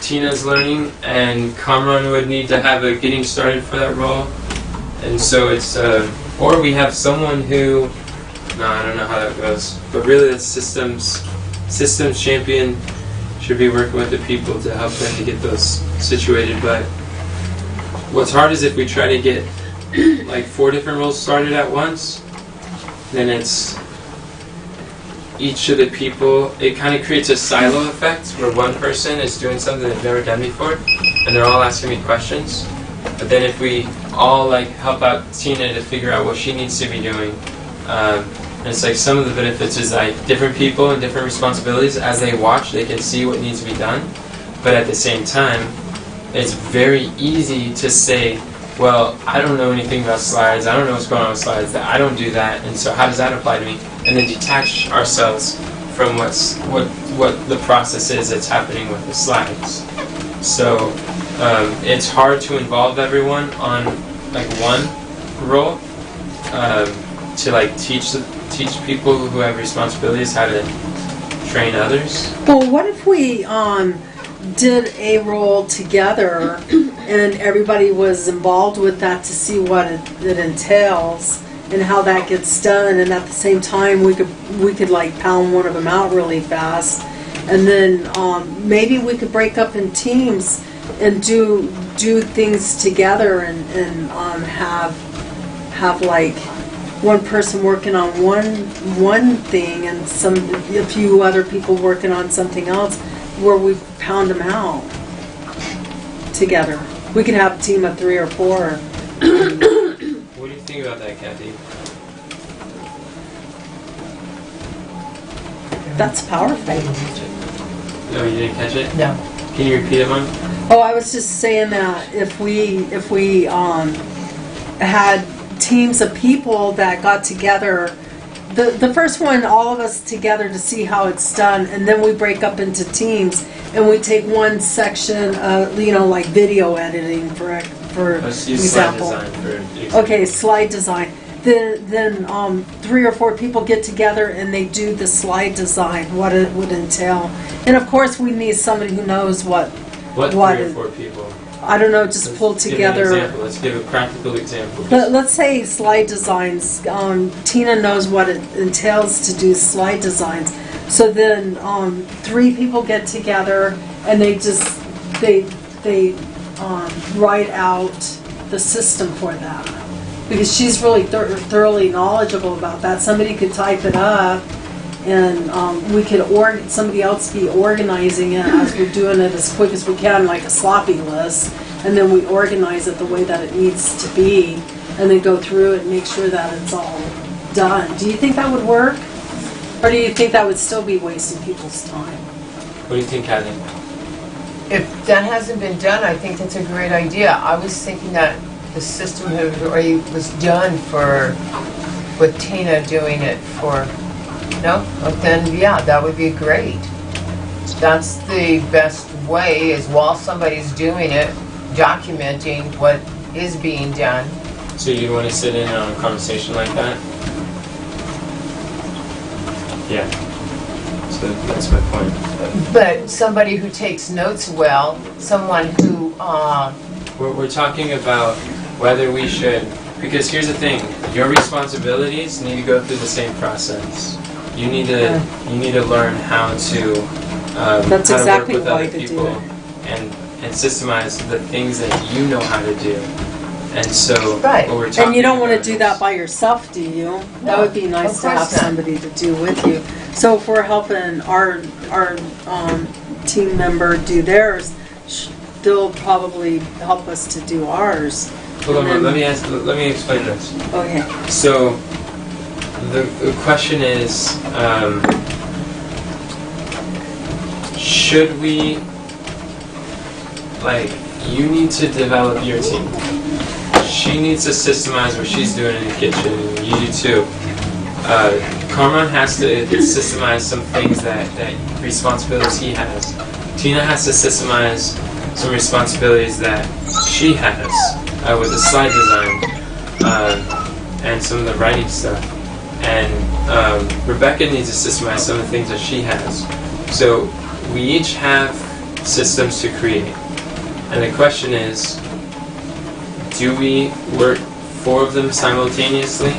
Tina's learning, and Kamran would need to have a getting started for that role. And so it's, or we have someone who, no, I don't know how that goes. But really, that's systems champion should be working with the people to help them to get those situated. But what's hard is if we try to get like 4 different roles started at once, then it's each of the people, it kind of creates a silo effect where one person is doing something they've never done before and they're all asking me questions. But then if we all like help out Tina to figure out what she needs to be doing, and it's like some of the benefits is like different people and different responsibilities. As they watch, they can see what needs to be done. But at the same time, it's very easy to say, well, I don't know anything about slides, I don't know what's going on with slides, that I don't do that, and so how does that apply to me? And then detach ourselves from what the process is that's happening with the slides. So it's hard to involve everyone on like one role, to like teach people who have responsibilities how to train others. Well, what if we did a role together and everybody was involved with that to see what it entails and how that gets done, and at the same time we could like pound one of them out really fast, and then maybe we could break up in teams and do things together and have like one person working on one thing and a few other people working on something else, where we pound them out together. We could have a team of 3 or 4. What do you think about that, Kathy? That's powerful. No, you didn't catch it? No. Can you repeat it, Mom? Oh, I was just saying that if we had teams of people that got together, the first one, all of us together to see how it's done, and then we break up into teams and we take one section, like video editing for Let's use example. slide design for example. Okay, slide design. Then 3 or 4 people get together and they do the slide design, what it would entail. And of course we need somebody who knows what 3 or 4 people? I don't know, just Let's pull give an together. example. Let's give a practical example. Let's say slide designs. Tina knows what it entails to do slide designs. So then 3 people get together and they write out the system for that. Because she's really thoroughly knowledgeable about that. Somebody could type it up and we could somebody else be organizing it as we're doing it as quick as we can, like a sloppy list, and then we organize it the way that it needs to be, and then go through it and make sure that it's all done. Do you think that would work? Or do you think that would still be wasting people's time? What do you think, Kathy? If that hasn't been done, I think that's a great idea. I was thinking that the system had already was done with Tina doing it for. No? But then, yeah, that would be great. That's the best way, is while somebody's doing it, documenting what is being done. So you want to sit in on a conversation like that? Yeah. So that's my point. But somebody who takes notes well, someone who, We're talking about whether we should, because here's the thing, your responsibilities need to go through the same process. You need to learn how to That's how exactly to work with why other to do people it. and systemize the things that you know how to do. And so Right. what we're talking And you don't want to about do is- that by yourself, do you? That would be nice of to have course not. somebody to do with you. So if we're helping our team member do theirs, they'll probably help us to do ours. Hold on, And let then- me explain this. Okay. So the question is, should we, like, you need to develop your team. She needs to systemize what she's doing in the kitchen, and you do too. Carmen has to systemize some things that responsibilities he has. Tina has to systemize some responsibilities that she has with the slide design and some of the writing stuff. And Rebecca needs to systemize some of the things that she has. So we each have systems to create. And the question is, do we work 4 of them simultaneously?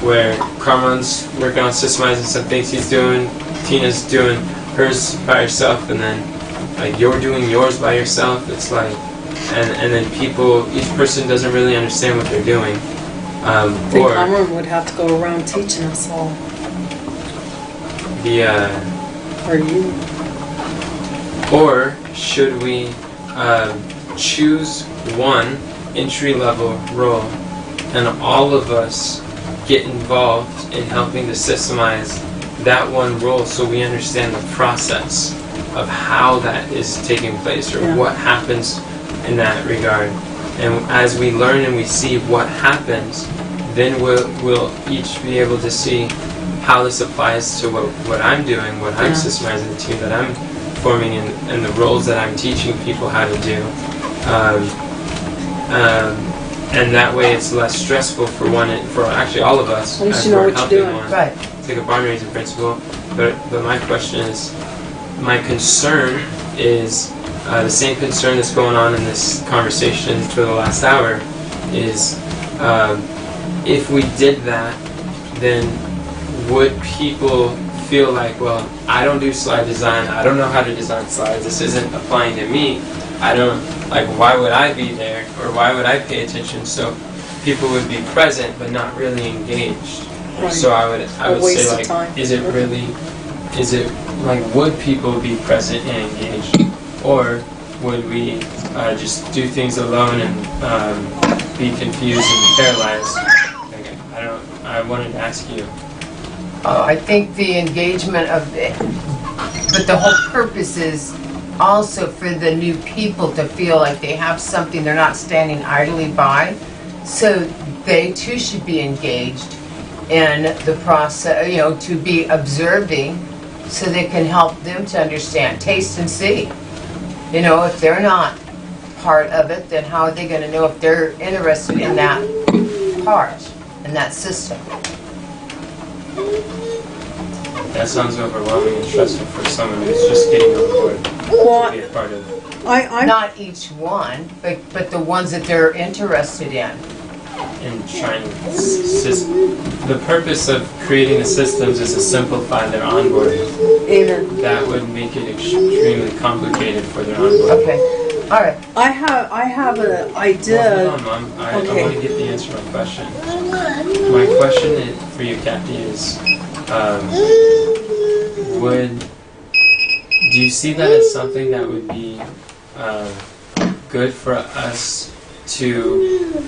Where Carmen's working on systemizing some things he's doing, Tina's doing hers by herself, and then like you're doing yours by yourself. It's like, and then each person doesn't really understand what they're doing. I think Cameron would have to go around teaching us all. Or you. Or should we choose one entry-level role and all of us get involved in helping to systemize that one role so we understand the process of how that is taking place or Yeah. what happens in that regard. And as we learn and we see what happens, then we'll each be able to see how this applies to what I'm doing, what I'm Yeah. systemizing, the team that I'm forming, and the roles that I'm teaching people how to do. And that way it's less stressful for actually all of us. At least as you know we're what you're helping doing. one. Right. It's like a barn raising principle. But my question is, my concern is the same concern that's going on in this conversation for the last hour is if we did that, then would people feel like, well, I don't do slide design, I don't know how to design slides, this isn't applying to me, I don't, like, why would I be there, or why would I pay attention? So people would be present but not really engaged. Right. So I would waste say, of like, time. is it like, would people be present and engaged, or would we just do things alone and be confused and paralyzed? Okay, I wanted to ask you. I think the engagement of it, but the whole purpose is also for the new people to feel like they have something, they're not standing idly by. So they too should be engaged in the process, to be observing so they can help them to understand, taste and see. If they're not part of it, then how are they going to know if they're interested in that part, in that system? That sounds overwhelming and stressful for someone who's just getting on board to be a part of. I'm Not each one, but the ones that they're interested in. And trying the purpose of creating the systems is to simplify their onboarding. Amen. That would make it extremely complicated for their onboarding. Okay, all right. I have an Well, idea. hold on, Mom. I Okay. want to get the answer to my question. My question for you, Kathy, is do you see that as something that would be good for us to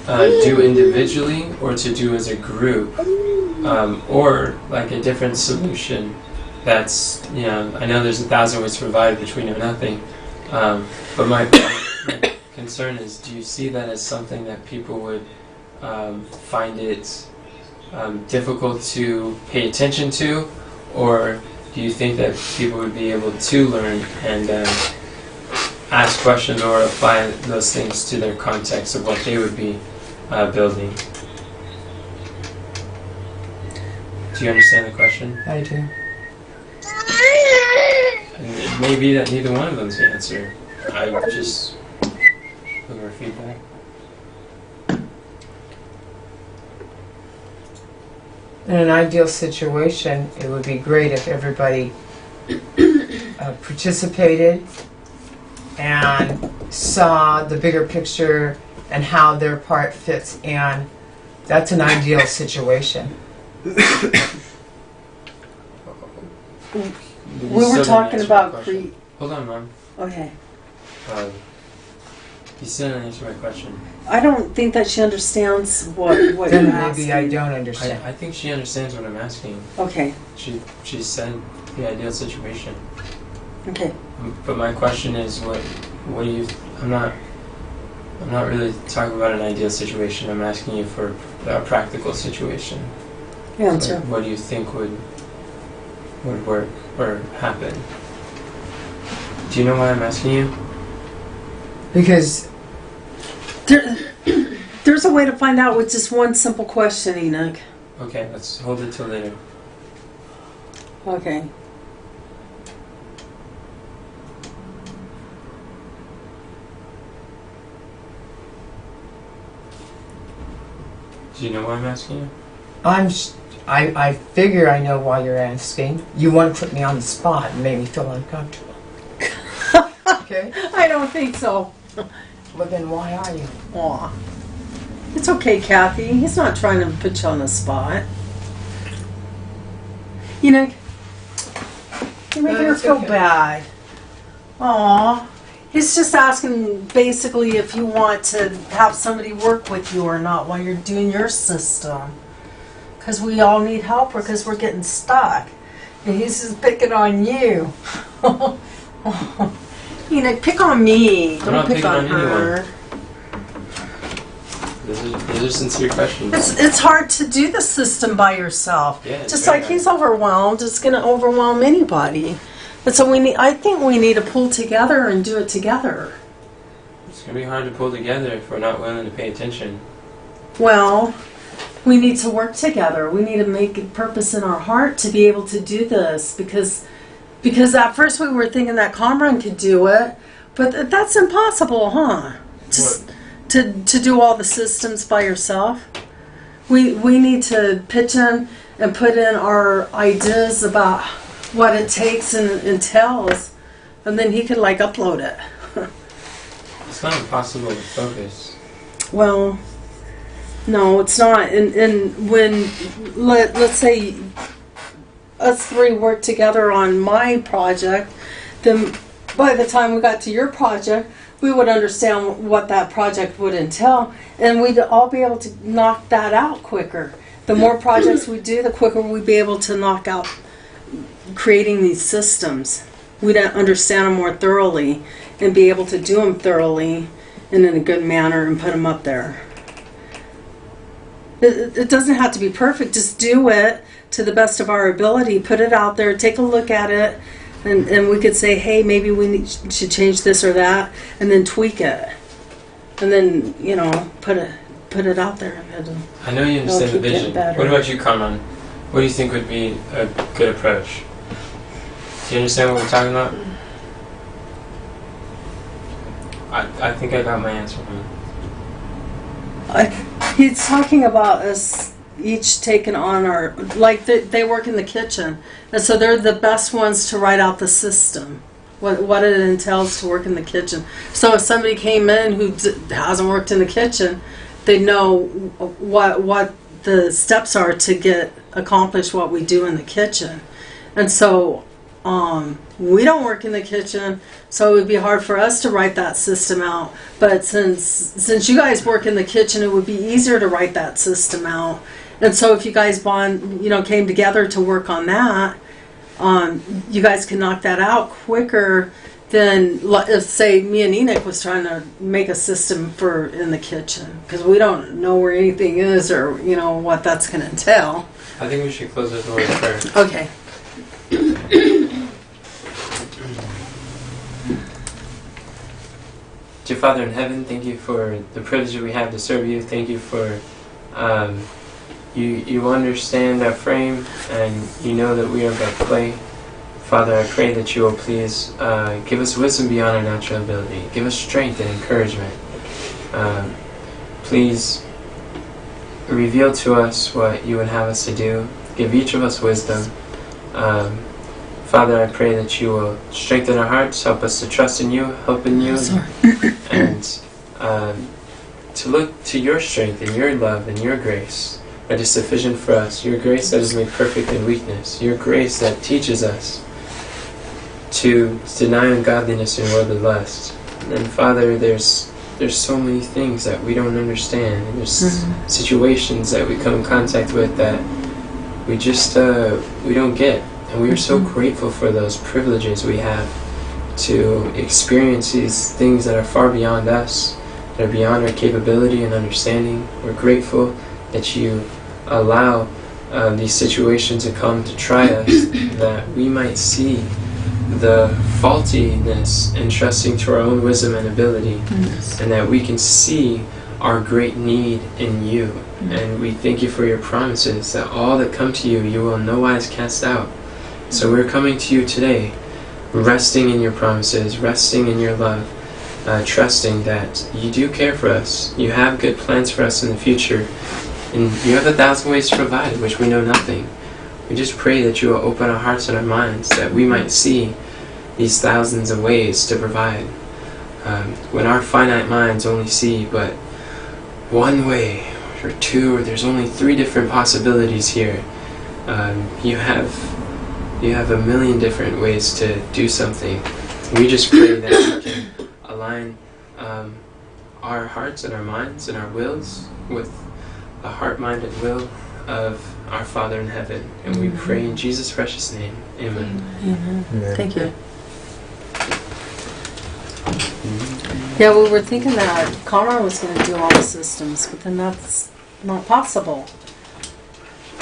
do individually or to do as a group, or like a different solution that's, I know there's 1,000 ways to provide which we know nothing, but my concern is, do you see that as something that people would find it difficult to pay attention to, or do you think that people would be able to learn and ask questions or apply those things to their context of what they would be building? Do you understand the question? I do. And it may be that neither one of them's the answer. I just looking for feedback. In an ideal situation, it would be great if everybody participated and saw the bigger picture and how their part fits in. That's an ideal situation. We were talking about Hold on, Mom. Okay. You still didn't answer my question. I don't think that she understands what Then you're maybe I asking. don't understand. I think she understands what I'm asking. Okay. She said the ideal situation. Okay. But my question is, what do you? I'm not really talking about an ideal situation. I'm asking you for a practical situation. Answer. Like, what do you think would work or happen? Do you know why I'm asking you? Because There's a way to find out with just one simple question, Enoch. Okay, let's hold it till later. Okay. Do you know why I'm asking you? I figure I know why you're asking. You want to put me on the spot and make me feel uncomfortable. Okay? I don't think so. Well, then why are you? Aw. It's okay, Kathy. He's not trying to put you on the spot. You know, you're making her it's feel okay. bad. Aw. He's just asking basically if you want to have somebody work with you or not while you're doing your system. Because we all need help or because we're getting stuck. He's just picking on you. Pick on me. I'm Don't not pick picking on on her. These are sincere questions. It's hard to do the system by yourself. Yeah, it's Just very like he's overwhelmed, it's going to overwhelm anybody. And so I think we need to pull together and do it together. It's going to be hard to pull together if we're not willing to pay attention. Well, we need to work together. We need to make a purpose in our heart to be able to do this because at first we were thinking that Comrade could do it, but that's impossible, huh? To do all the systems by yourself. We need to pitch in and put in our ideas about what it takes and entails, and then he could upload it. It's not impossible to focus. Well, no, it's not. And when let's say us three work together on my project, then by the time we got to your project, we would understand what that project would entail, and we'd all be able to knock that out quicker. The more projects we do, the quicker we'd be able to knock out creating these systems. We'd understand them more thoroughly and be able to do them thoroughly and in a good manner and put them up there. It doesn't have to be perfect. Just do it to the best of our ability. Put it out there. Take a look at it. And we could say, hey, maybe we should change this or that, and then tweak it, and then put it out there. I know you understand the vision. What about you, Carmen? What do you think would be a good approach? Do you understand what we're talking about? I think I got my answer from him. He's talking about us each taking on our, they work in the kitchen, and so they're the best ones to write out the system, what it entails to work in the kitchen. So if somebody came in who hasn't worked in the kitchen, they know what the steps are to accomplish what we do in the kitchen. And so we don't work in the kitchen, so it would be hard for us to write that system out. But since you guys work in the kitchen, it would be easier to write that system out. And so if you guys came together to work on that, you guys can knock that out quicker than if, say, me and Enoch was trying to make a system for in the kitchen, because we don't know where anything is or what that's going to entail. I think we should close the door with prayer. Okay. Dear Father in heaven, thank you for the privilege that we have to serve you. Thank you for you understand our frame, and you know that we are but clay. Father, I pray that you will please give us wisdom beyond our natural ability. Give us strength and encouragement. Please reveal to us what you would have us to do. Give each of us wisdom. Father, I pray that you will strengthen our hearts, help us to trust in you, hope in you, and to look to your strength and your love and your grace that is sufficient for us. Your grace that is made perfect in weakness. Your grace that teaches us to deny ungodliness and worldly lust. And Father, there's so many things that we don't understand, and there's situations that we come in contact with that we just we don't get. And we are so grateful for those privileges we have to experience these things that are far beyond us, that are beyond our capability and understanding. We're grateful that you allow these situations to come to try us, that we might see the faultiness in trusting to our own wisdom and ability, and that we can see our great need in you. And we thank you for your promises that all that come to you, you will in no wise cast out. So we're coming to you today, resting in your promises, resting in your love, trusting that you do care for us. You have good plans for us in the future, and you have 1,000 ways to provide, which we know nothing. We just pray that you will open our hearts and our minds, that we might see these thousands of ways to provide. When our finite minds only see but one way, or two, or there's only 3 different possibilities here, you have a million different ways to do something. We just pray that we can align our hearts and our minds and our wills with a heart, mind, and will of our Father in heaven. And we pray in Jesus' precious name. Amen. Amen. Thank you. Yeah, we were thinking that Conrad was going to do all the systems, but then that's not possible.